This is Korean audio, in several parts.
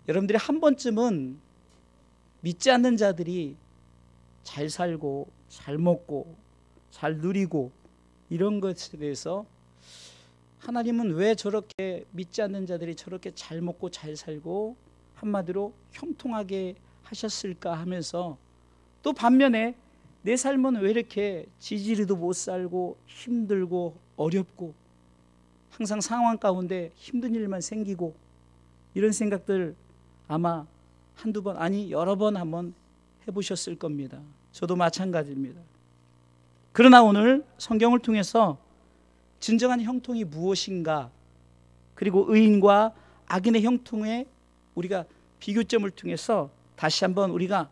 여러분들이 한 번쯤은 믿지 않는 자들이 잘 살고 잘 먹고 잘 누리고 이런 것에 대해서 하나님은 왜 저렇게 믿지 않는 자들이 저렇게 잘 먹고 잘 살고 한마디로 형통하게 하셨을까 하면서, 또 반면에 내 삶은 왜 이렇게 지지리도 못 살고 힘들고 어렵고 항상 상황 가운데 힘든 일만 생기고, 이런 생각들 아마 한두 번 아니 여러 번 한번 해보셨을 겁니다. 저도 마찬가지입니다. 그러나 오늘 성경을 통해서 진정한 형통이 무엇인가, 그리고 의인과 악인의 형통의 우리가 비교점을 통해서 다시 한번 우리가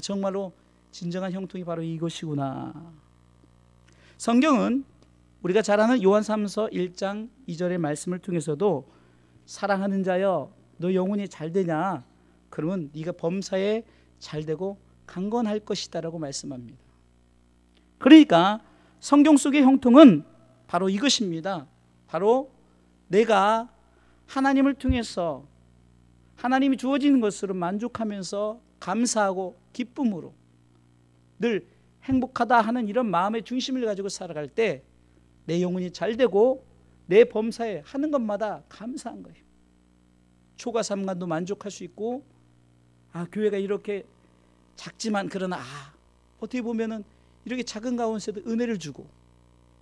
정말로 진정한 형통이 바로 이것이구나. 성경은 우리가 잘 아는 요한삼서 1장 2절의 말씀을 통해서도 사랑하는 자여 너 영혼이 잘 되냐, 그러면 네가 범사에 잘 되고 강건할 것이다 라고 말씀합니다. 그러니까 성경 속의 형통은 바로 이것입니다. 바로 내가 하나님을 통해서 하나님이 주어지는 것으로 만족하면서 감사하고 기쁨으로 늘 행복하다 하는 이런 마음의 중심을 가지고 살아갈 때 내 영혼이 잘 되고 내 범사에 하는 것마다 감사한 거예요. 초과 삼간도 만족할 수 있고, 교회가 이렇게 작지만 그러나 어떻게 보면은 이렇게 작은 가운데서도 은혜를 주고,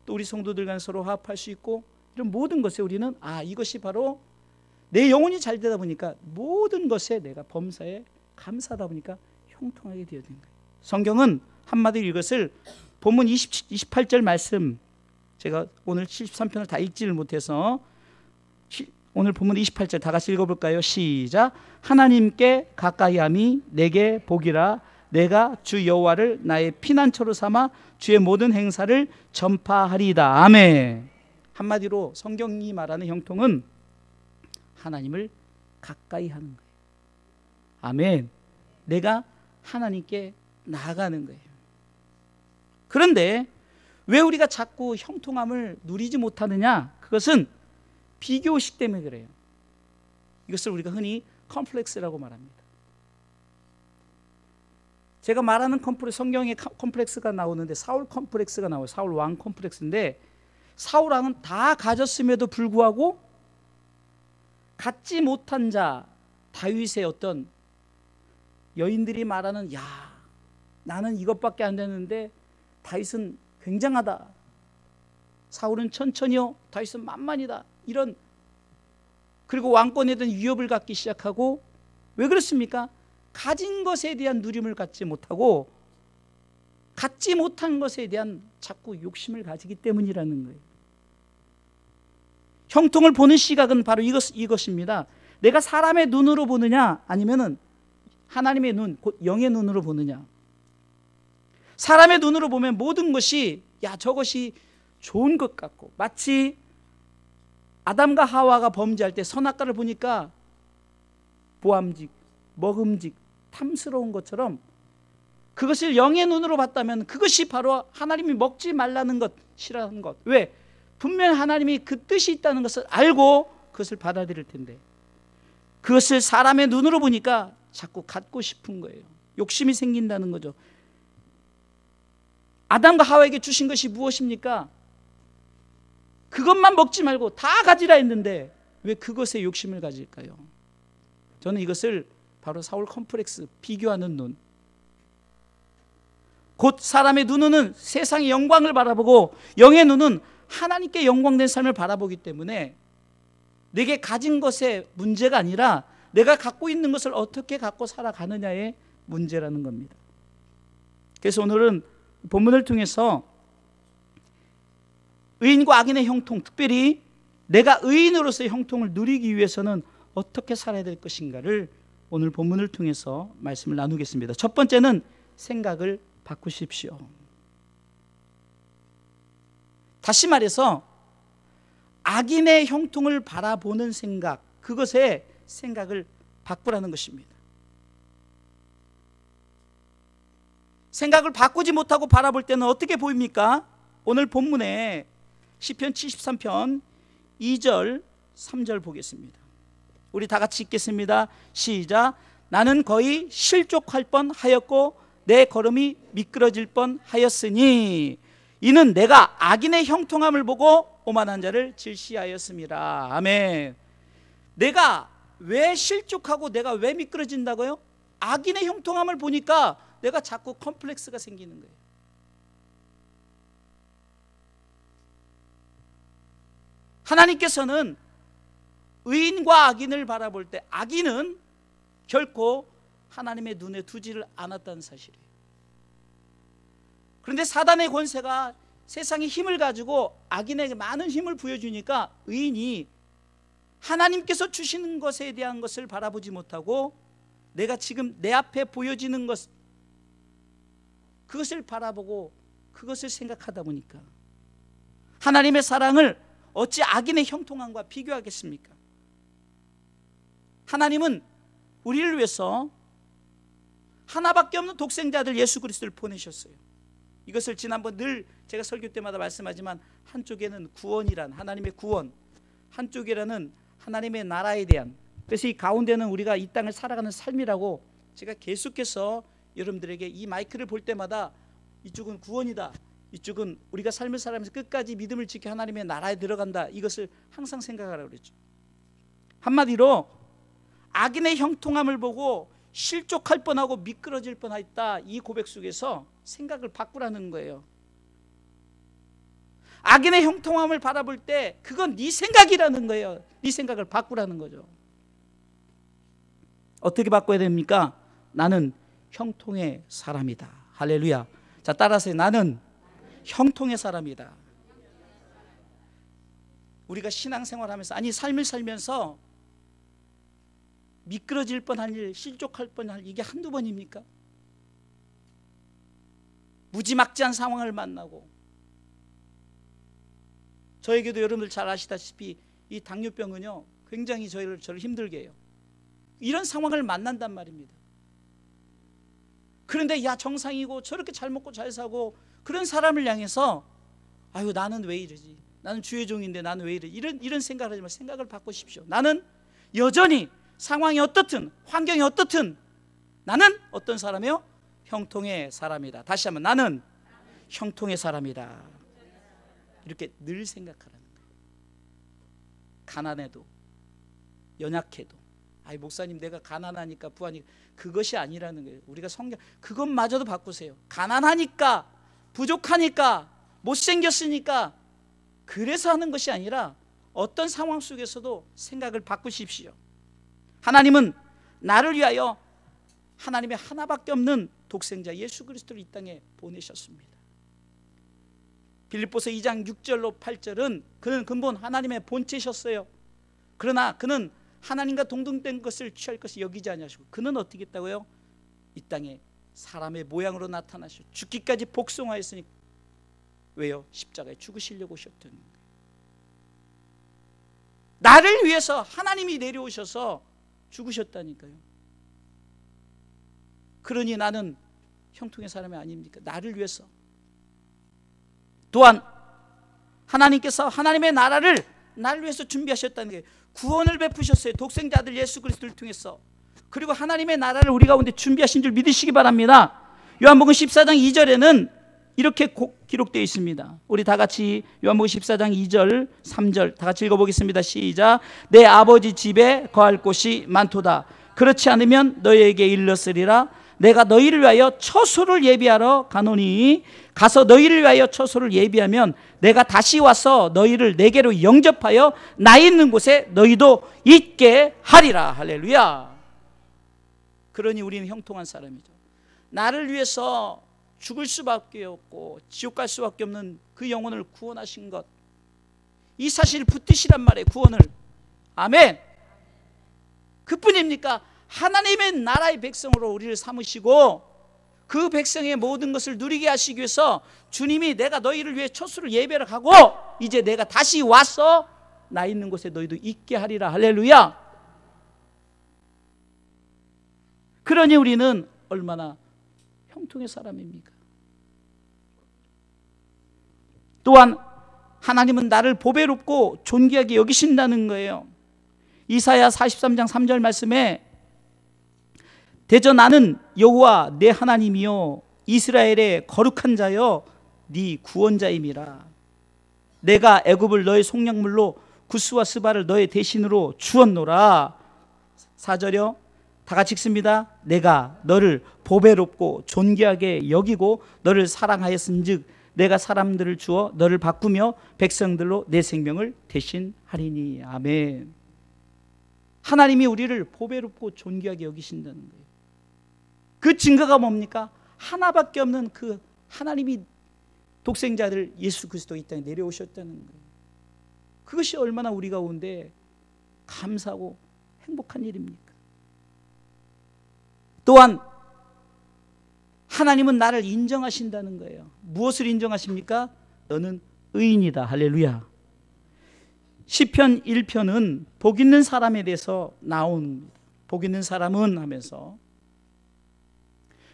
또 우리 성도들 간 서로 화합할 수 있고, 이런 모든 것에 우리는 이것이 바로 내 영혼이 잘 되다 보니까 모든 것에 내가 범사에 감사하다 보니까 형통하게 되어진 거예요. 성경은 한마디로 이것을 본문 28절 말씀, 제가 오늘 73편을 다 읽지를 못해서 오늘 본문 28절 다 같이 읽어볼까요? 시작. 하나님께 가까이함이 내게 복이라, 내가 주 여호와를 나의 피난처로 삼아 주의 모든 행사를 전파하리이다. 아멘. 한마디로 성경이 말하는 형통은 하나님을 가까이 하는 거예요. 아멘. 내가 하나님께 나아가는 거예요. 그런데 왜 우리가 자꾸 형통함을 누리지 못하느냐? 그것은 비교의식 때문에 그래요. 이것을 우리가 흔히 컴플렉스라고 말합니다. 제가 말하는 컴플렉스, 성경에 컴플렉스가 나오는데 사울 컴플렉스가 나와요. 사울 왕 컴플렉스인데, 사울 왕은 다 가졌음에도 불구하고 갖지 못한 자 다윗의 어떤 여인들이 말하는 나는 이것밖에 안 되는데 다윗은 굉장하다, 사울은 천천히요, 다윗은 만만이다, 이런, 그리고 왕권에 대한 위협을 갖기 시작하고, 왜 그렇습니까? 가진 것에 대한 누림을 갖지 못하고 갖지 못한 것에 대한 자꾸 욕심을 가지기 때문이라는 거예요. 형통을 보는 시각은 바로 이것입니다. 내가 사람의 눈으로 보느냐, 아니면은 하나님의 눈, 곧 영의 눈으로 보느냐. 사람의 눈으로 보면 모든 것이 저것이 좋은 것 같고, 마치 아담과 하와가 범죄할 때 선악과를 보니까 보암직, 먹음직, 탐스러운 것처럼, 그것을 영의 눈으로 봤다면 그것이 바로 하나님이 먹지 말라는 것이라는 것. 왜? 분명 하나님이 그 뜻이 있다는 것을 알고 그것을 받아들일 텐데, 그것을 사람의 눈으로 보니까 자꾸 갖고 싶은 거예요. 욕심이 생긴다는 거죠. 아담과 하와에게 주신 것이 무엇입니까? 그것만 먹지 말고 다 가지라 했는데 왜 그것에 욕심을 가질까요? 저는 이것을 바로 사울 컴플렉스, 비교하는 눈. 곧 사람의 눈은 세상의 영광을 바라보고 영의 눈은 하나님께 영광된 삶을 바라보기 때문에 내게 가진 것의 문제가 아니라 내가 갖고 있는 것을 어떻게 갖고 살아가느냐의 문제라는 겁니다. 그래서 오늘은 본문을 통해서 의인과 악인의 형통, 특별히 내가 의인으로서의 형통을 누리기 위해서는 어떻게 살아야 될 것인가를 오늘 본문을 통해서 말씀을 나누겠습니다. 첫 번째는 생각을 바꾸십시오. 다시 말해서 악인의 형통을 바라보는 생각, 그것에 생각을 바꾸라는 것입니다. 생각을 바꾸지 못하고 바라볼 때는 어떻게 보입니까? 오늘 본문에 시편 73편 2절 3절 보겠습니다. 우리 다 같이 읽겠습니다. 시작. 나는 거의 실족할 뻔하였고 내 걸음이 미끄러질 뻔하였으니 이는 내가 악인의 형통함을 보고 오만한 자를 질시하였습니다. 아멘. 내가 왜 실족하고 내가 왜 미끄러진다고요? 악인의 형통함을 보니까 내가 자꾸 컴플렉스가 생기는 거예요. 하나님께서는 의인과 악인을 바라볼 때 악인은 결코 하나님의 눈에 두지를 않았다는 사실이에요. 그런데 사단의 권세가 세상의 힘을 가지고 악인에게 많은 힘을 부여주니까 의인이 하나님께서 주시는 것에 대한 것을 바라보지 못하고 내가 지금 내 앞에 보여지는 것, 그것을 바라보고 그것을 생각하다 보니까 하나님의 사랑을 어찌 악인의 형통함과 비교하겠습니까? 하나님은 우리를 위해서 하나밖에 없는 독생자들 예수 그리스도를 보내셨어요. 이것을 지난번 늘 제가 설교 때마다 말씀하지만 한쪽에는 구원이란 하나님의 구원, 한쪽에는 하나님의 나라에 대한, 그래서 이 가운데는 우리가 이 땅을 살아가는 삶이라고 제가 계속해서 여러분들에게 이 마이크를 볼 때마다 이쪽은 구원이다, 이쪽은 우리가 삶을 살아가면서 끝까지 믿음을 지켜 하나님의 나라에 들어간다, 이것을 항상 생각하라고 그랬죠. 한마디로 악인의 형통함을 보고 실족할 뻔하고 미끄러질 뻔했다, 이 고백 속에서 생각을 바꾸라는 거예요. 악인의 형통함을 바라볼 때 그건 네 생각이라는 거예요. 네 생각을 바꾸라는 거죠. 어떻게 바꿔야 됩니까? 나는 형통의 사람이다. 할렐루야. 자, 따라서 나는 형통의 사람이다. 우리가 신앙생활하면서, 아니 삶을 살면서 미끄러질 뻔한 일, 실족할 뻔한 일, 이게 한두 번입니까? 무지막지한 상황을 만나고, 저에게도 여러분들 잘 아시다시피 이 당뇨병은요 굉장히 저를 힘들게 해요. 이런 상황을 만난단 말입니다. 그런데 야, 정상이고 저렇게 잘 먹고 잘 사고 그런 사람을 향해서 아유, 나는 왜 이러지, 나는 주의 종인데 나는 왜 이러지, 이런 생각을 하지 말고 생각을 바꾸십시오. 나는 여전히 상황이 어떻든 환경이 어떻든 나는 어떤 사람이요? 형통의 사람이다. 다시 한번, 나는 형통의 사람이다. 이렇게 늘 생각하라는 거예요. 가난해도 연약해도, 아이 목사님 내가 가난하니까 부하니까, 그것이 아니라는 거예요. 우리가 성경 그것마저도 바꾸세요. 가난하니까, 부족하니까, 못생겼으니까 그래서 하는 것이 아니라 어떤 상황 속에서도 생각을 바꾸십시오. 하나님은 나를 위하여 하나님의 하나밖에 없는 독생자 예수 그리스도를 이 땅에 보내셨습니다. 빌립보서 2장 6절로 8절은 그는 근본 하나님의 본체셨어요. 그러나 그는 하나님과 동등된 것을 취할 것을 여기지 아니하시고 그는 어떻게 했다고요? 이 땅에 사람의 모양으로 나타나셔 죽기까지 복종하였으니, 왜요? 십자가에 죽으시려고 오셨던 거예요. 나를 위해서 하나님이 내려오셔서 죽으셨다니까요. 그러니 나는 형통의 사람이 아닙니까? 나를 위해서. 또한 하나님께서 하나님의 나라를 나를 위해서 준비하셨다는 게, 구원을 베푸셨어요. 독생자 아들 예수 그리스도를 통해서. 그리고 하나님의 나라를 우리 가운데 준비하신 줄 믿으시기 바랍니다. 요한복음 14장 2절에는 이렇게 기록되어 있습니다. 우리 다 같이 요한복음 14장 2절 3절 다 같이 읽어보겠습니다. 시작. 내 아버지 집에 거할 곳이 많도다. 그렇지 않으면 너희에게 일렀으리라. 내가 너희를 위하여 처소를 예비하러 가노니, 가서 너희를 위하여 처소를 예비하면 내가 다시 와서 너희를 내게로 영접하여 나 있는 곳에 너희도 있게 하리라. 할렐루야. 그러니 우리는 형통한 사람이죠. 나를 위해서 죽을 수밖에 없고 지옥 갈 수밖에 없는 그 영혼을 구원하신 것, 이 사실을 붙드시란 말이에요. 구원을. 아멘. 그뿐입니까? 하나님의 나라의 백성으로 우리를 삼으시고 그 백성의 모든 것을 누리게 하시기 위해서 주님이 내가 너희를 위해 처소를 예배를 하고 이제 내가 다시 와서 나 있는 곳에 너희도 있게 하리라. 할렐루야. 그러니 우리는 얼마나 형통의 사람입니까? 또한 하나님은 나를 보배롭고 존귀하게 여기신다는 거예요. 이사야 43장 3절 말씀에 대저 나는 여호와 내 하나님이요 이스라엘의 거룩한 자여 네 구원자임이라. 내가 애굽을 너의 속량물로 구스와 스바를 너의 대신으로 주었노라. 4절요 다 같이 읽습니다. 내가 너를 보배롭고 존귀하게 여기고 너를 사랑하였은즉 내가 사람들을 주어 너를 바꾸며 백성들로 내 생명을 대신하리니. 아멘. 하나님이 우리를 보배롭고 존귀하게 여기신다는 거예요. 그 증거가 뭡니까? 하나밖에 없는 그 하나님이 독생자들 예수 그리스도 이 땅에 내려오셨다는 거예요. 그것이 얼마나 우리 가운데 감사하고 행복한 일입니까? 또한 하나님은 나를 인정하신다는 거예요. 무엇을 인정하십니까? 너는 의인이다. 할렐루야. 시편 1편은 복 있는 사람에 대해서 나옵니다. 복 있는 사람은 하면서.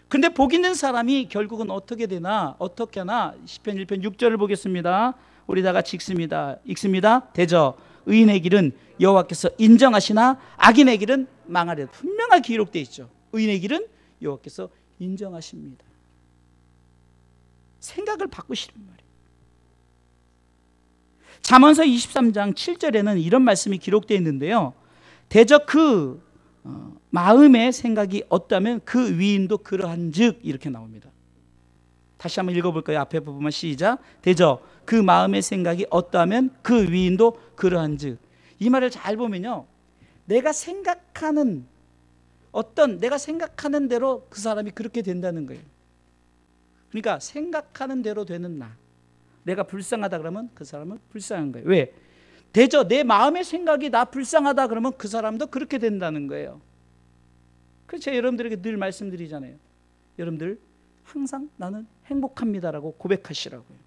근데 복 있는 사람이 결국은 어떻게 되나? 어떻게 하나? 시편 1편 6절을 보겠습니다. 우리 다 같이 읽습니다. 대저 의인의 길은 여호와께서 인정하시나 악인의 길은 망하리라. 분명하게 기록되어 있죠. 의인의 길은 여호와께서 인정하십니다. 생각을 바꾸시는 말이에요. 잠언서 23장 7절에는 이런 말씀이 기록되어 있는데요. 대저 그 마음의 생각이 어떠면 그 위인도 그러한즉 이렇게 나옵니다. 다시 한번 읽어볼까요? 앞에 부분만 시작. 대저 그 마음의 생각이 어떠하면 그 위인도 그러한즉. 이 말을 잘 보면요, 내가 생각하는 대로 그 사람이 그렇게 된다는 거예요. 그러니까 생각하는 대로 되는 나, 내가 불쌍하다 그러면 그 사람은 불쌍한 거예요. 왜? 대저 내 마음의 생각이 나 불쌍하다 그러면 그 사람도 그렇게 된다는 거예요. 그래서 제가 여러분들에게 늘 말씀드리잖아요. 여러분들 항상 나는 행복합니다라고 고백하시라고요.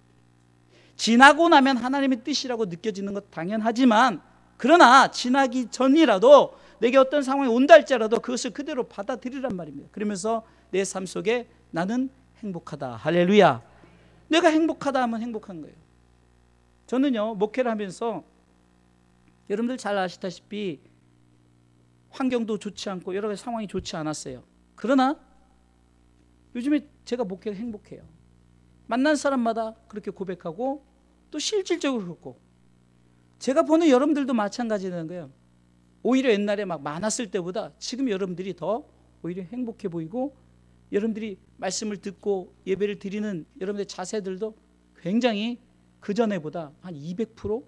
지나고 나면 하나님의 뜻이라고 느껴지는 것 당연하지만, 그러나 지나기 전이라도 내게 어떤 상황이 온다 할지라도 그것을 그대로 받아들이란 말입니다. 그러면서 내 삶 속에 나는 행복하다. 할렐루야. 내가 행복하다 하면 행복한 거예요. 저는요, 목회를 하면서 여러분들 잘 아시다시피 환경도 좋지 않고 여러 가지 상황이 좋지 않았어요. 그러나 요즘에 제가 목회가 행복해요. 만난 사람마다 그렇게 고백하고 또 실질적으로 그렇고, 제가 보는 여러분들도 마찬가지라는 거예요. 오히려 옛날에 막 많았을 때보다 지금 여러분들이 더 오히려 행복해 보이고, 여러분들이 말씀을 듣고 예배를 드리는 여러분들의 자세들도 굉장히 그전에보다 한 200%?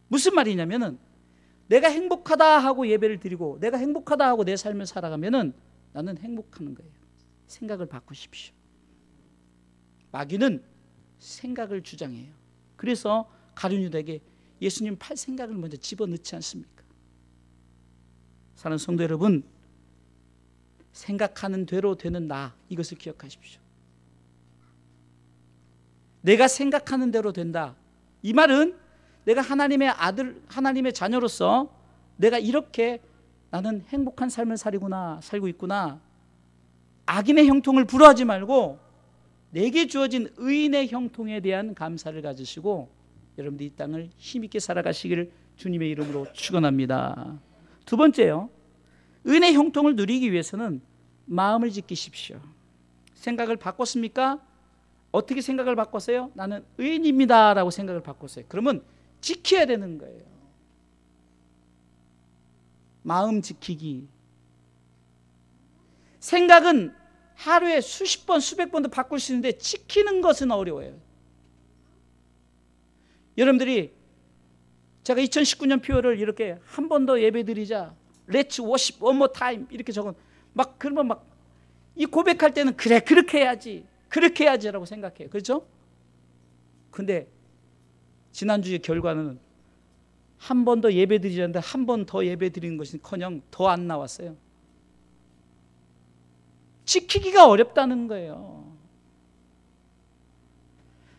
무슨 말이냐면은 내가 행복하다 하고 예배를 드리고 내가 행복하다 하고 내 삶을 살아가면은 나는 행복한 거예요. 생각을 바꾸십시오. 마귀는 생각을 주장해요. 그래서 가룟 유다에게 예수님 팔 생각을 먼저 집어넣지 않습니까? 사랑하는 성도 여러분, 생각하는 대로 되는 나, 이것을 기억하십시오. 내가 생각하는 대로 된다. 이 말은 내가 하나님의 아들, 하나님의 자녀로서 내가 이렇게 나는 행복한 삶을 살고 있구나. 악인의 형통을 부러워하지 말고 내게 주어진 의인의 형통에 대한 감사를 가지시고 여러분들 이 땅을 힘있게 살아가시기를 주님의 이름으로 축원합니다. 두 번째요, 의인의 형통을 누리기 위해서는 마음을 지키십시오. 생각을 바꿨습니까? 어떻게 생각을 바꿨어요? 나는 의인입니다 라고 생각을 바꿨어요. 그러면 지켜야 되는 거예요. 마음 지키기. 생각은 하루에 수십 번, 수백 번도 바꿀 수 있는데 지키는 것은 어려워요. 여러분들이 제가 2019년 표를 이렇게 한 번 더 예배드리자, Let's worship one more time 이렇게 적은, 막 그러면 막 이 고백할 때는 그래 그렇게 해야지라고 생각해요. 그렇죠? 근데 지난주의 결과는 한 번 더 예배드리자는데 한 번 더 예배드리는 것은커녕 더 안 나왔어요. 지키기가 어렵다는 거예요.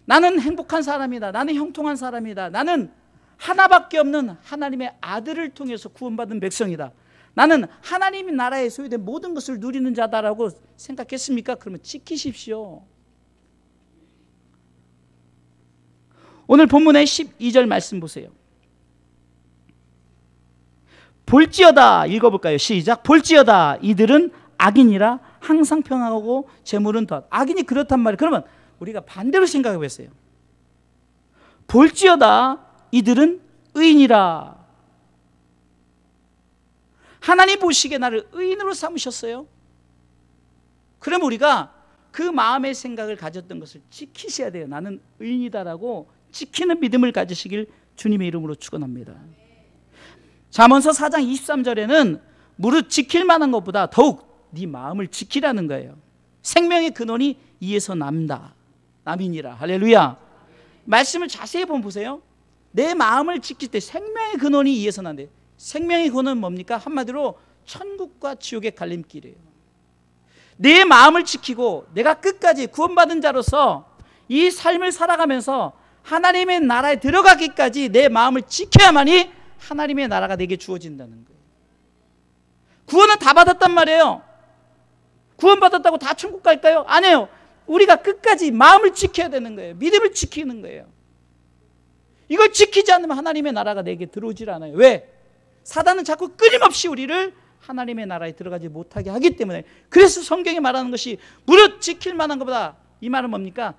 나는 행복한 사람이다. 나는 형통한 사람이다. 나는 하나밖에 없는 하나님의 아들을 통해서 구원받은 백성이다. 나는 하나님의 나라에 소유된 모든 것을 누리는 자다라고 생각했습니까? 그러면 지키십시오. 오늘 본문의 12절 말씀 보세요. 볼지어다, 읽어볼까요? 시작. 볼지어다 이들은 악인이라 항상 평하고 재물은 덧. 악인이 그렇단 말이에요. 그러면 우리가 반대로 생각해 보세요. 볼지어다 이들은 의인이라. 하나님 보시기에 나를 의인으로 삼으셨어요. 그럼 우리가 그 마음의 생각을 가졌던 것을 지키셔야 돼요. 나는 의인이다라고 지키는 믿음을 가지시길 주님의 이름으로 축원합니다. 잠언서 4장 23절에는 무릇 지킬 만한 것보다 더욱 네 마음을 지키라는 거예요. 생명의 근원이 이에서 남이니라. 할렐루야. 말씀을 자세히 보면 보세요. 내 마음을 지킬 때 생명의 근원이 이에서 난대. 생명의 근원은 뭡니까? 한마디로 천국과 지옥의 갈림길이에요. 내 마음을 지키고 내가 끝까지 구원받은 자로서 이 삶을 살아가면서 하나님의 나라에 들어가기까지 내 마음을 지켜야만이 하나님의 나라가 내게 주어진다는 거예요. 구원은 다 받았단 말이에요. 구원받았다고 다 천국 갈까요? 아니에요. 우리가 끝까지 마음을 지켜야 되는 거예요. 믿음을 지키는 거예요. 이걸 지키지 않으면 하나님의 나라가 내게 들어오질 않아요. 왜? 사단은 자꾸 끊임없이 우리를 하나님의 나라에 들어가지 못하게 하기 때문에. 그래서 성경이 말하는 것이 무릇 지킬 만한 것보다, 이 말은 뭡니까?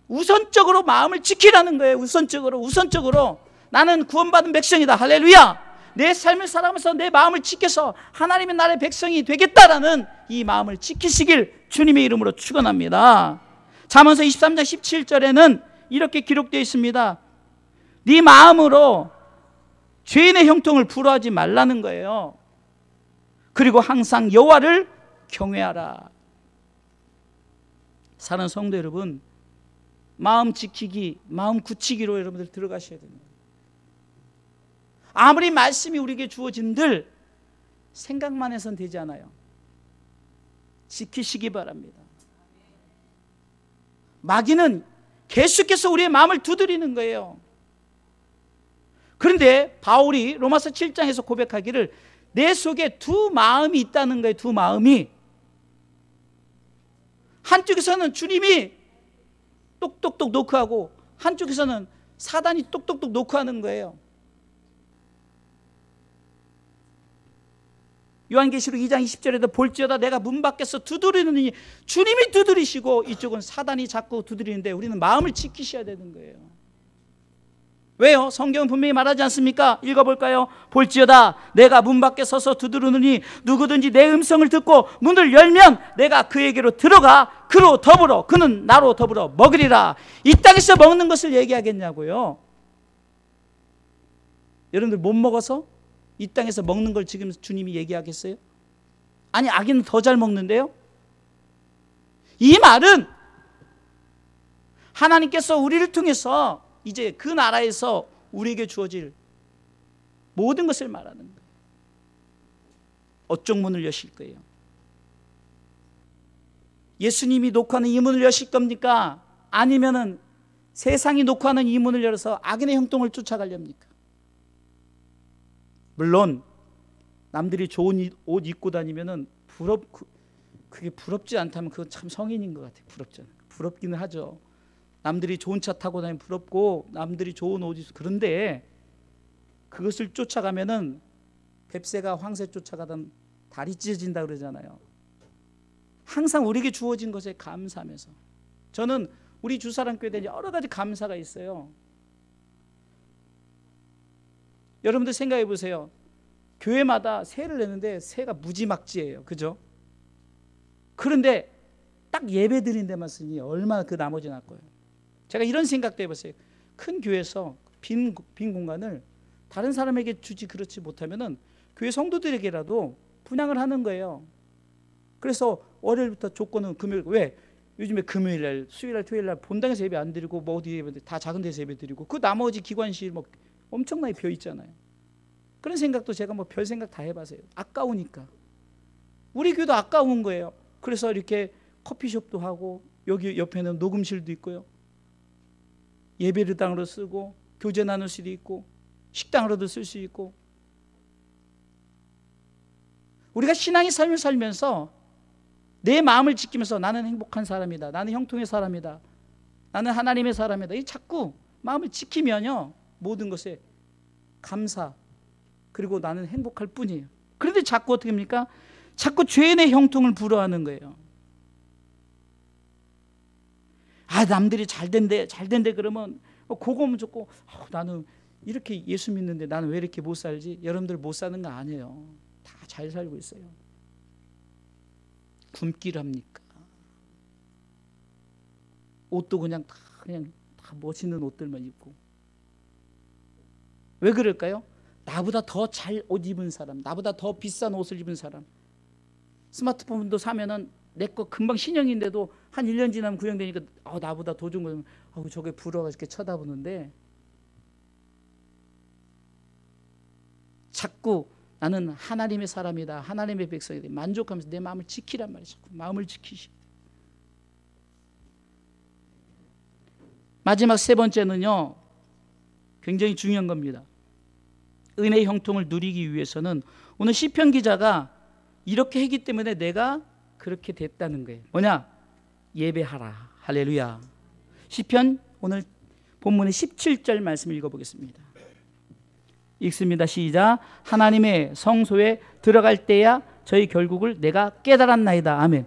우선적으로 마음을 지키라는 거예요. 우선적으로 나는 구원받은 백성이다. 할렐루야. 내 삶을 살아가면서 내 마음을 지켜서 하나님의 나라의 백성이 되겠다라는 이 마음을 지키시길 주님의 이름으로 축원합니다. 잠언서 23장 17절에는 이렇게 기록되어 있습니다. 네 마음으로 죄인의 형통을 불허하지 말라는 거예요. 그리고 항상 여호와를 경외하라. 사랑하는 성도 여러분, 마음 지키기, 마음 굳히기로 여러분들 들어가셔야 됩니다. 아무리 말씀이 우리에게 주어진들 생각만 해서는 되지 않아요. 지키시기 바랍니다. 마귀는 계속해서 우리의 마음을 두드리는 거예요. 그런데 바울이 로마서 7장에서 고백하기를 내 속에 두 마음이 있다는 거예요. 두 마음이. 한쪽에서는 주님이 똑똑똑 노크하고 한쪽에서는 사단이 똑똑똑 노크하는 거예요. 요한계시록 2장 20절에도 볼지어다 내가 문 밖에서 두드리느니, 주님이 두드리시고 이쪽은 사단이 자꾸 두드리는데 우리는 마음을 지키셔야 되는 거예요. 왜요? 성경은 분명히 말하지 않습니까? 읽어볼까요? 볼지어다 내가 문 밖에 서서 두드리느니 누구든지 내 음성을 듣고 문을 열면 내가 그에게로 들어가 그로 더불어 그는 나로 더불어 먹으리라. 이 땅에서 먹는 것을 얘기하겠냐고요. 여러분들 못 먹어서 이 땅에서 먹는 걸 지금 주님이 얘기하겠어요? 아니, 악인은 더 잘 먹는데요. 이 말은 하나님께서 우리를 통해서 이제 그 나라에서 우리에게 주어질 모든 것을 말하는 거예요. 어쪽 문을 여실 거예요? 예수님이 녹화하는 이 문을 여실 겁니까? 아니면은 세상이 녹화하는 이 문을 열어서 악인의 형통을 쫓아가렵니까? 물론 남들이 좋은 옷 입고 다니면은 그게 부럽지 않다면 그건 참 성인인 것 같아요. 부럽기는 하죠. 남들이 좋은 차 타고 다니면 부럽고 남들이 좋은 옷 입고, 그런데 그것을 쫓아가면은 뱁새가 황새 쫓아가던 다리 찢어진다 그러잖아요. 항상 우리에게 주어진 것에 감사하면서, 저는 우리 주사랑교회에 여러 가지 감사가 있어요. 여러분들 생각해 보세요. 교회마다 세를 내는데 세가 무지막지예요. 그죠? 그런데 딱 예배 드린 데만 쓰니 얼마나 그 나머지 날 거예요. 제가 이런 생각도 해봤어요. 큰 교회에서 빈 공간을 다른 사람에게 주지 그렇지 못하면은 교회 성도들에게라도 분양을 하는 거예요. 그래서 월요일부터 조건은 금요일, 왜? 요즘에 금요일날, 수요일날, 토요일날 본당에서 예배 안 드리고 뭐 어디 예배 다 작은 데서 예배 드리고 그 나머지 기관실 뭐 엄청나게 비어 있잖아요. 그런 생각도 제가 뭐 별 생각 다 해봤어요. 아까우니까. 우리 교회도 아까운 거예요. 그래서 이렇게 커피숍도 하고 여기 옆에는 녹음실도 있고요. 예배당으로 쓰고 교제 나눌 수도 있고 식당으로도 쓸 수 있고. 우리가 신앙의 삶을 살면서 내 마음을 지키면서 나는 행복한 사람이다, 나는 형통의 사람이다, 나는 하나님의 사람이다, 이 자꾸 마음을 지키면요 모든 것에 감사, 그리고 나는 행복할 뿐이에요. 그런데 자꾸 어떻게 합니까? 자꾸 죄인의 형통을 부러워하는 거예요. 아, 남들이 잘 된대 그러면 그거면 좋고, 나는 이렇게 예수 믿는데 나는 왜 이렇게 못 살지? 여러분들 못 사는 거 아니에요. 다 잘 살고 있어요. 굶기를 합니까? 옷도 그냥 다 멋있는 옷들만 입고. 왜 그럴까요? 나보다 더 잘 옷 입은 사람, 나보다 더 비싼 옷을 입은 사람. 스마트폰도 사면은 내 거 금방 신형인데도 한 1년 지나면 구형되니까 나보다 더 좋은 거, 저게 부러워서 이렇게 쳐다보는데, 자꾸 나는 하나님의 사람이다, 하나님의 백성이다 만족하면서 내 마음을 지키란 말이죠. 마음을 지키시. 마지막 세 번째는요, 굉장히 중요한 겁니다. 은혜의 형통을 누리기 위해서는 오늘 시편 기자가 이렇게 했기 때문에 내가 그렇게 됐다는 거예요. 뭐냐? 예배하라. 할렐루야. 시편 오늘 본문의 17절 말씀 읽어보겠습니다. 읽습니다. 시작. 하나님의 성소에 들어갈 때야 저희 결국을 내가 깨달았나이다. 아멘.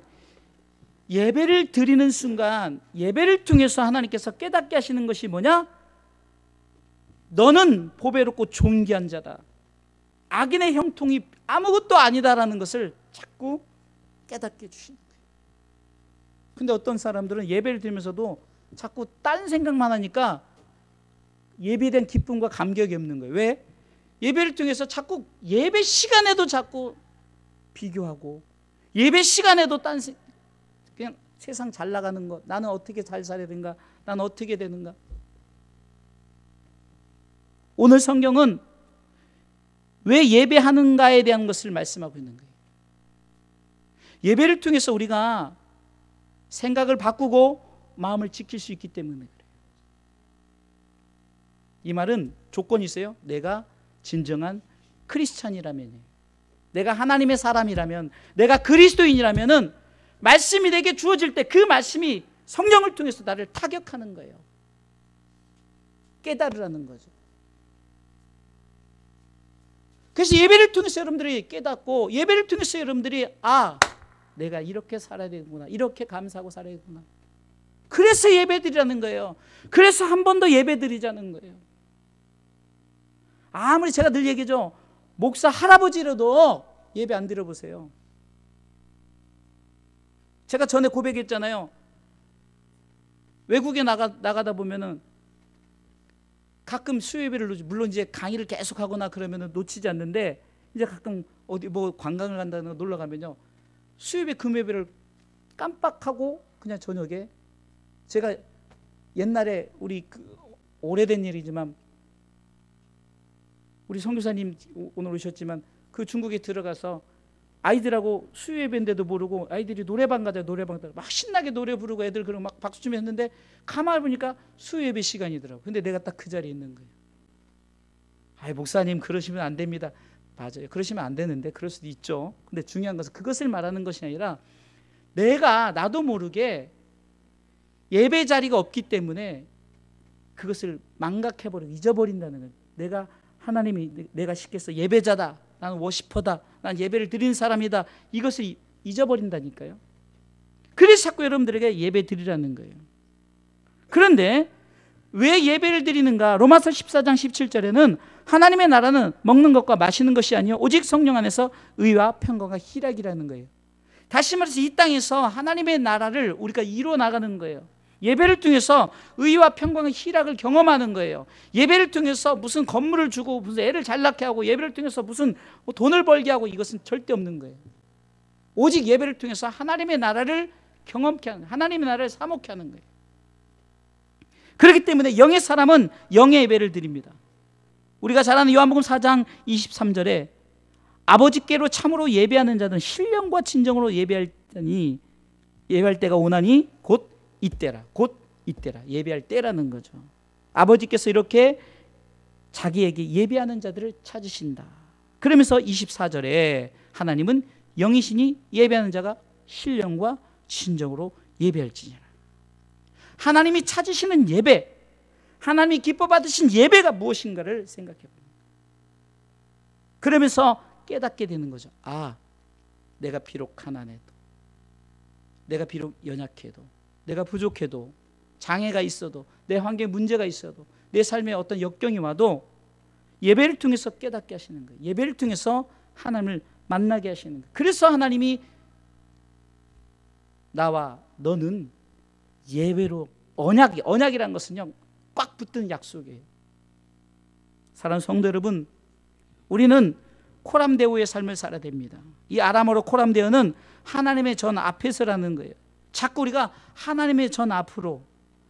예배를 드리는 순간, 예배를 통해서 하나님께서 깨닫게 하시는 것이 뭐냐? 너는 보배롭고 존귀한 자다. 악인의 형통이 아무것도 아니다라는 것을 자꾸 깨닫게 해주시는 거예요. 근데 어떤 사람들은 예배를 드리면서도 자꾸 딴 생각만 하니까 예배에 대한 기쁨과 감격이 없는 거예요. 왜? 예배를 통해서 자꾸 예배 시간에도 자꾸 비교하고, 예배 시간에도 그냥 세상 잘 나가는 것, 나는 어떻게 잘 살아야 되는가, 나는 어떻게 되는가. 오늘 성경은 왜 예배하는가에 대한 것을 말씀하고 있는 거예요. 예배를 통해서 우리가 생각을 바꾸고 마음을 지킬 수 있기 때문에 그래요. 이 말은 조건이 있어요. 내가 진정한 크리스찬이라면요, 내가 하나님의 사람이라면, 내가 그리스도인이라면은 말씀이 내게 주어질 때 그 말씀이 성령을 통해서 나를 타격하는 거예요. 깨달으라는 거죠. 그래서 예배를 통해서 여러분들이 깨닫고, 예배를 통해서 여러분들이 내가 이렇게 살아야 되는구나, 이렇게 감사하고 살아야 되구나. 그래서 예배드리라는 거예요. 그래서 한 번 더 예배드리자는 거예요. 아무리 제가 늘 얘기죠, 목사 할아버지라도 예배 안 드려보세요. 제가 전에 고백했잖아요. 외국에 나가다 보면은 가끔 수요예배를 놓치, 물론 이제 강의를 계속 하거나 그러면은 놓치지 않는데, 이제 가끔 어디 뭐 관광을 간다거나 놀러 가면요, 수요예배 금요예배를 깜빡하고 그냥 저녁에, 제가 옛날에 우리 오래된 일이지만 우리 선교사님 오늘 오셨지만 그 중국에 들어가서 아이들하고 수요예배인데도 모르고 아이들이 노래방 가자, 노래방 가자 막 신나게 노래 부르고 애들 그러고 막 박수 치며 했는데 가만히 보니까 수요예배 시간이더라고. 근데 내가 딱 그 자리에 있는 거예요. 목사님 그러시면 안 됩니다. 맞아요. 그러시면 안 되는데 그럴 수도 있죠. 근데 중요한 것은 그것을 말하는 것이 아니라, 나도 모르게 예배 자리가 없기 때문에 그것을 망각해버리고 잊어버린다는 거예요. 내가 하나님이 내가 시켰어, 예배자다, 나는 워시퍼다, 난 예배를 드리는 사람이다, 이것을 잊어버린다니까요. 그래서 자꾸 여러분들에게 예배 드리라는 거예요. 그런데 왜 예배를 드리는가? 로마서 14장 17절에는 하나님의 나라는 먹는 것과 마시는 것이 아니요 오직 성령 안에서 의와 평강과 희락이라는 거예요. 다시 말해서 이 땅에서 하나님의 나라를 우리가 이루어 나가는 거예요. 예배를 통해서 의와 평강과 희락을 경험하는 거예요. 예배를 통해서 무슨 건물을 주고 무슨 애를 잘 낳게 하고, 예배를 통해서 무슨 돈을 벌게 하고, 이것은 절대 없는 거예요. 오직 예배를 통해서 하나님의 나라를 경험케 하는, 하나님의 나라를 사모케 하는 거예요. 그렇기 때문에 영의 사람은 영의 예배를 드립니다. 우리가 잘 아는 요한복음 4장 23절에 아버지께로 참으로 예배하는 자는 신령과 진정으로 예배할 때가 오나니 곧 이때라, 곧 이때라. 예배할 때라는 거죠. 아버지께서 이렇게 자기에게 예배하는 자들을 찾으신다. 그러면서 24절에 하나님은 영이시니 예배하는 자가 신령과 진정으로 예배할지니라. 하나님이 찾으시는 예배, 하나님이 기뻐 받으신 예배가 무엇인가를 생각해 봅니다. 그러면서 깨닫게 되는 거죠. 아, 내가 비록 가난해도, 내가 비록 연약해도, 내가 부족해도, 장애가 있어도, 내 환경에 문제가 있어도, 내 삶에 어떤 역경이 와도 예배를 통해서 깨닫게 하시는 거예요. 예배를 통해서 하나님을 만나게 하시는 거예요. 그래서 하나님이 나와 너는 예배로, 언약이라는 것은요 꽉 붙든 약속이에요. 사랑하는 성도 여러분, 우리는 코람데오의 삶을 살아야 됩니다. 이 아람어로 코람데오는 하나님의 전 앞에서라는 거예요. 자꾸 우리가 하나님의 전 앞으로,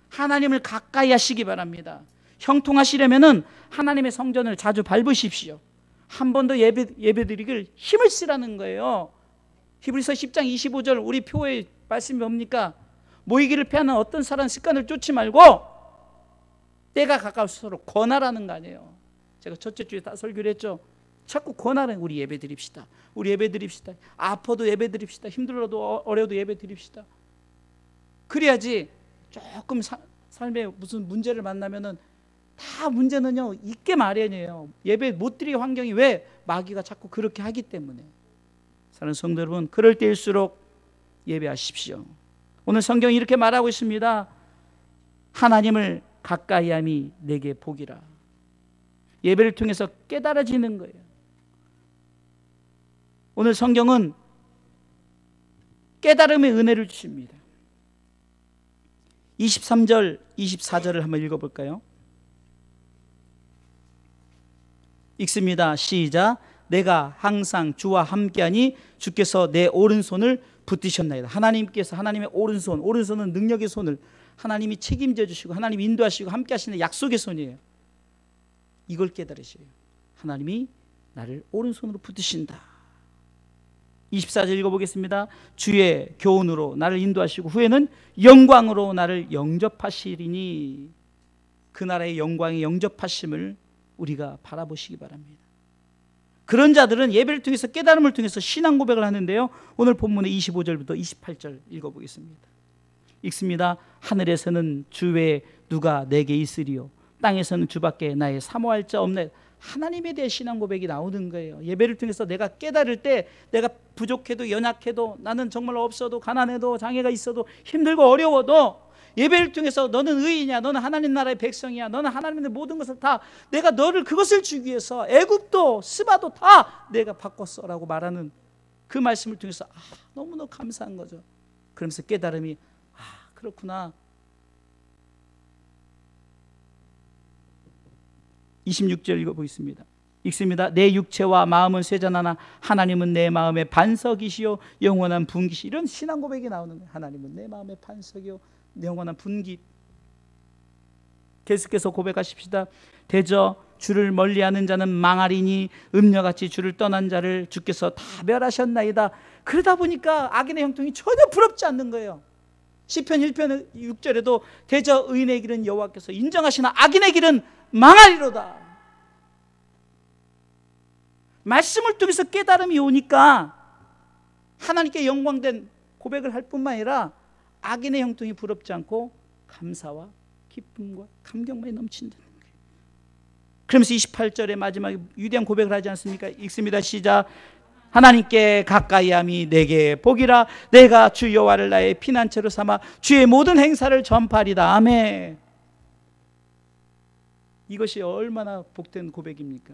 하나님을 가까이 하시기 바랍니다. 형통하시려면은 하나님의 성전을 자주 밟으십시오. 한 번 더 예배드리길 힘을 쓰라는 거예요. 히브리서 10장 25절 우리 표의 말씀이 뭡니까? 모이기를 피하는 어떤 사람 습관을 쫓지 말고 때가 가까울수록 권하라는 거 아니에요. 제가 첫째 주에 다 설교를 했죠. 자꾸 권하는, 우리 예배 드립시다. 우리 예배 드립시다. 아파도 예배 드립시다. 힘들어도 어려워도 예배 드립시다. 그래야지 조금 삶에 무슨 문제를 만나면은 다 문제는요 있게 마련이에요. 예배 못 드리는 환경이 왜? 마귀가 자꾸 그렇게 하기 때문에. 사랑하는 성도 여러분, 그럴 때일수록 예배하십시오. 오늘 성경이 이렇게 말하고 있습니다. 하나님을 가까이함이 내게 복이라. 예배를 통해서 깨달아지는 거예요. 오늘 성경은 깨달음의 은혜를 주십니다. 23절, 24절을 한번 읽어볼까요? 읽습니다. 시작. 내가 항상 주와 함께하니 주께서 내 오른손을 붙드셨나이다. 하나님께서 하나님의 오른손은 능력의 손을 하나님이 책임져 주시고 하나님이 인도하시고 함께 하시는 약속의 손이에요. 이걸 깨달으셔요. 하나님이 나를 오른손으로 붙드신다. 24절 읽어보겠습니다. 주의 교훈으로 나를 인도하시고 후에는 영광으로 나를 영접하시리니. 그 나라의 영광의 영접하심을 우리가 바라보시기 바랍니다. 그런 자들은 예배를 통해서 깨달음을 통해서 신앙 고백을 하는데요, 오늘 본문의 25절부터 28절 읽어보겠습니다. 읽습니다. 하늘에서는 주 외에 누가 내게 있으리요, 땅에서는 주밖에 나의 사모할 자 없네. 하나님에 대해 신앙 고백이 나오는 거예요. 예배를 통해서 내가 깨달을 때, 내가 부족해도 연약해도, 나는 정말 없어도 가난해도 장애가 있어도 힘들고 어려워도 예배를 통해서 너는 의인이야, 너는 하나님 나라의 백성이야, 너는 하나님의 모든 것을 다 내가 너를 그것을 주기 위해서 애굽도 스바도 다 내가 바꿨어라고 말하는 그 말씀을 통해서 너무너무 감사한 거죠. 그러면서 깨달음이 그렇구나. 26절 읽어보겠습니다. 읽습니다. 내 육체와 마음은 쇠잔하나 하나님은 내 마음의 반석이시요 영원한 분기시. 이런 신앙 고백이 나오는 거예요. 하나님은 내 마음의 반석이요 영원한 분기. 계속해서 고백하십시다. 대저 주를 멀리하는 자는 망하리니 음녀같이 주를 떠난 자를 주께서 다 멸하셨나이다. 그러다 보니까 악인의 형통이 전혀 부럽지 않는 거예요. 시편 1편 6절에도 대저 의인의 길은 여호와께서 인정하시나 악인의 길은 망하리로다. 말씀을 통해서 깨달음이 오니까 하나님께 영광된 고백을 할 뿐만 아니라 악인의 형통이 부럽지 않고 감사와 기쁨과 감격만이 넘친다는 거예요. 그러면서 28절의 마지막에 위대한 고백을 하지 않습니까? 읽습니다. 시작. 하나님께 가까이함이 내게 복이라. 내가 주 여호와를 나의 피난처로 삼아 주의 모든 행사를 전파하리다. 아멘. 이것이 얼마나 복된 고백입니까?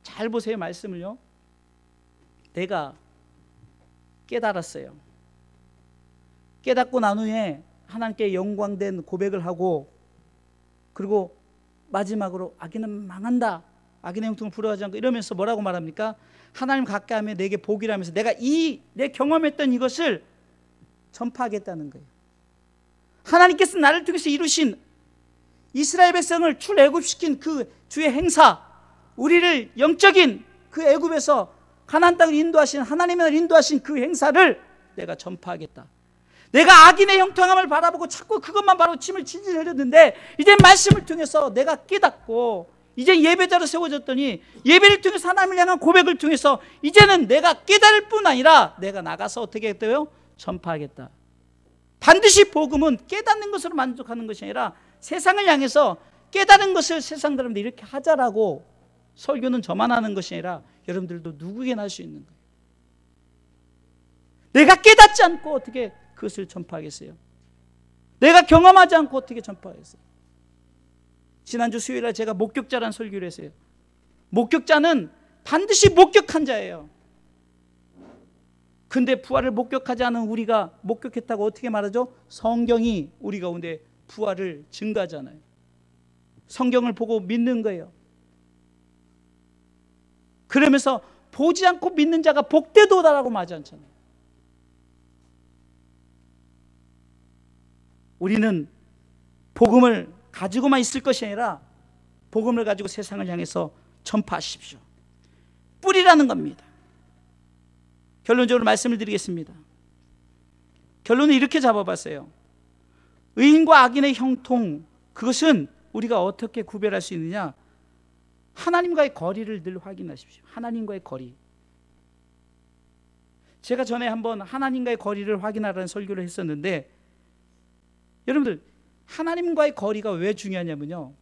잘 보세요. 말씀을요. 내가 깨달았어요. 깨닫고 난 후에 하나님께 영광된 고백을 하고, 그리고 마지막으로 악인은 망한다, 악인의 형통을 부러워하지 않고, 이러면서 뭐라고 말합니까? 하나님 가까이 하면 내게 복이라면서 내가 내 경험했던 이것을 전파하겠다는 거예요. 하나님께서 나를 통해서 이루신 이스라엘 백성을 출애굽시킨 그 주의 행사, 우리를 영적인 그 애굽에서 가나안 땅을 인도하신, 하나님의 나라를 인도하신 그 행사를 내가 전파하겠다. 내가 악인의 형통함을 바라보고 자꾸 그것만 바라보고 침을 질질 흘렸는데, 이제 말씀을 통해서 내가 깨닫고 이제 예배자로 세워졌더니, 예배를 통해서 하나님을 향한 고백을 통해서 이제는 내가 깨달을 뿐 아니라 내가 나가서 어떻게 했대요? 전파하겠다. 반드시 복음은 깨닫는 것으로 만족하는 것이 아니라 세상을 향해서 깨달은 것을 세상 사람들이 이렇게 하자라고 설교는 저만 하는 것이 아니라 여러분들도 누구에게나 할 수 있는 거예요. 내가 깨닫지 않고 어떻게 그것을 전파하겠어요? 내가 경험하지 않고 어떻게 전파하겠어요? 지난주 수요일에 제가 목격자란 설교를 했어요. 목격자는 반드시 목격한 자예요. 근데 부활을 목격하지 않은 우리가 목격했다고 어떻게 말하죠? 성경이 우리 가운데 부활을 증가하잖아요. 성경을 보고 믿는 거예요. 그러면서 보지 않고 믿는 자가 복되도다라고 말하지 않잖아요. 우리는 복음을 가지고만 있을 것이 아니라 복음을 가지고 세상을 향해서 전파하십시오. 뿌리라는 겁니다. 결론적으로 말씀을 드리겠습니다. 결론은 이렇게 잡아봤어요. 의인과 악인의 형통, 그것은 우리가 어떻게 구별할 수 있느냐? 하나님과의 거리를 늘 확인하십시오. 하나님과의 거리. 제가 전에 한번 하나님과의 거리를 확인하라는 설교를 했었는데, 여러분들 하나님과의 거리가 왜 중요하냐면요,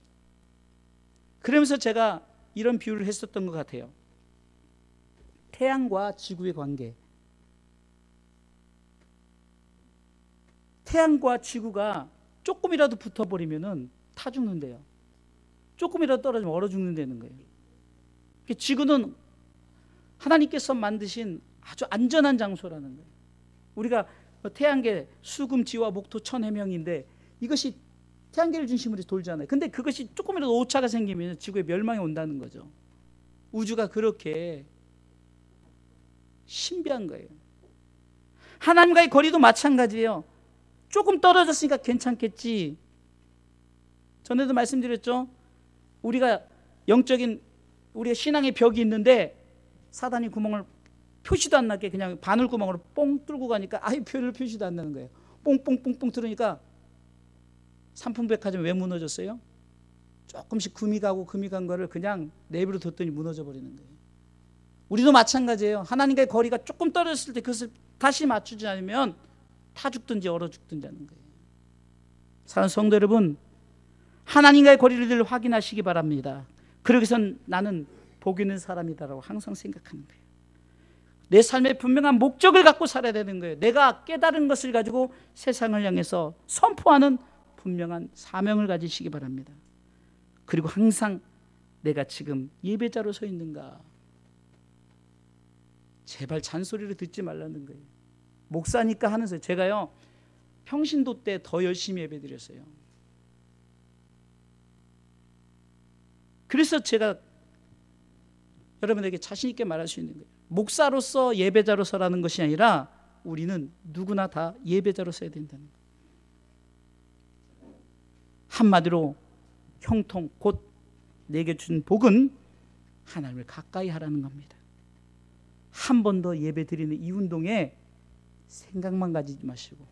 그러면서 제가 이런 비유를 했었던 것 같아요. 태양과 지구의 관계. 태양과 지구가 조금이라도 붙어버리면은 타 죽는데요. 조금이라도 떨어지면 얼어 죽는다는 거예요. 지구는 하나님께서 만드신 아주 안전한 장소라는 거예요. 우리가 태양계 수금지와 목토 천해명인데 이것이 태양계를 중심으로 돌잖아요. 근데 그것이 조금이라도 오차가 생기면 지구에 멸망이 온다는 거죠. 우주가 그렇게 신비한 거예요. 하나님과의 거리도 마찬가지예요. 조금 떨어졌으니까 괜찮겠지. 전에도 말씀드렸죠. 우리가 영적인 우리의 신앙의 벽이 있는데 사단이 구멍을 표시도 안 나게 그냥 바늘구멍으로 뽕 뚫고 가니까 아예 별을 표시도 안 나는 거예요. 뽕뽕뽕뽕 뚫으니까 삼풍백화점 왜 무너졌어요? 조금씩 금이 가고 금이 간 거를 그냥 내버려 뒀더니 무너져 버리는 거예요. 우리도 마찬가지예요. 하나님과의 거리가 조금 떨어졌을 때 그것을 다시 맞추지 않으면 타 죽든지 얼어 죽든지 하는 거예요. 사랑하는 성도 여러분, 하나님과의 거리를 늘 확인하시기 바랍니다. 그러기 위해선 나는 복 있는 사람이다라고 항상 생각하는 거예요. 내 삶에 분명한 목적을 갖고 살아야 되는 거예요. 내가 깨달은 것을 가지고 세상을 향해서 선포하는 분명한 사명을 가지시기 바랍니다. 그리고 항상 내가 지금 예배자로 서 있는가? 제발 잔소리를 듣지 말라는 거예요. 목사니까 하는 소리. 제가요 평신도 때 더 열심히 예배드렸어요. 그래서 제가 여러분에게 자신 있게 말할 수 있는 거예요. 목사로서 예배자로서라는 것이 아니라 우리는 누구나 다 예배자로 서야 된다는 거예요. 한마디로 형통, 곧 내게 준 복은 하나님을 가까이 하라는 겁니다. 한 번 더 예배 드리는 이 운동에 생각만 가지지 마시고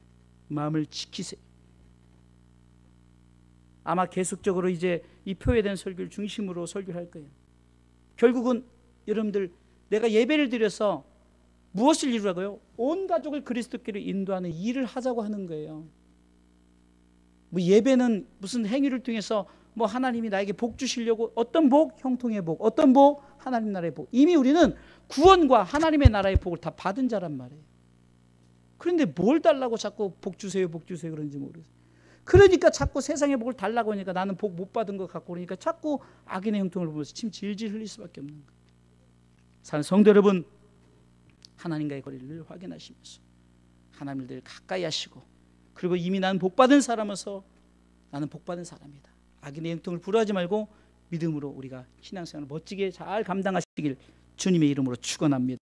마음을 지키세요. 아마 계속적으로 이제 이 표회된 설교를 중심으로 설교를 할 거예요. 결국은 여러분들 내가 예배를 드려서 무엇을 이루라고요? 온 가족을 그리스도께로 인도하는 일을 하자고 하는 거예요. 뭐 예배는 무슨 행위를 통해서 뭐 하나님이 나에게 복 주시려고, 어떤 복? 형통의 복. 어떤 복? 하나님 나라의 복. 이미 우리는 구원과 하나님의 나라의 복을 다 받은 자란 말이에요. 그런데 뭘 달라고 자꾸 복 주세요 복 주세요 그런지 모르겠어요. 그러니까 자꾸 세상의 복을 달라고 하니까 나는 복 못 받은 것 같고, 그러니까 자꾸 악인의 형통을 보면서 침 질질 흘릴 수밖에 없는 거예요. 사는 성도 여러분, 하나님과의 거리를 늘 확인하시면서 하나님을 늘 가까이 하시고, 그리고 이미 나는 복받은 사람으로서 나는 복받은 사람이다, 악인의 형통을 부러워하지 말고 믿음으로 우리가 신앙생활을 멋지게 잘 감당하시길 주님의 이름으로 축원합니다.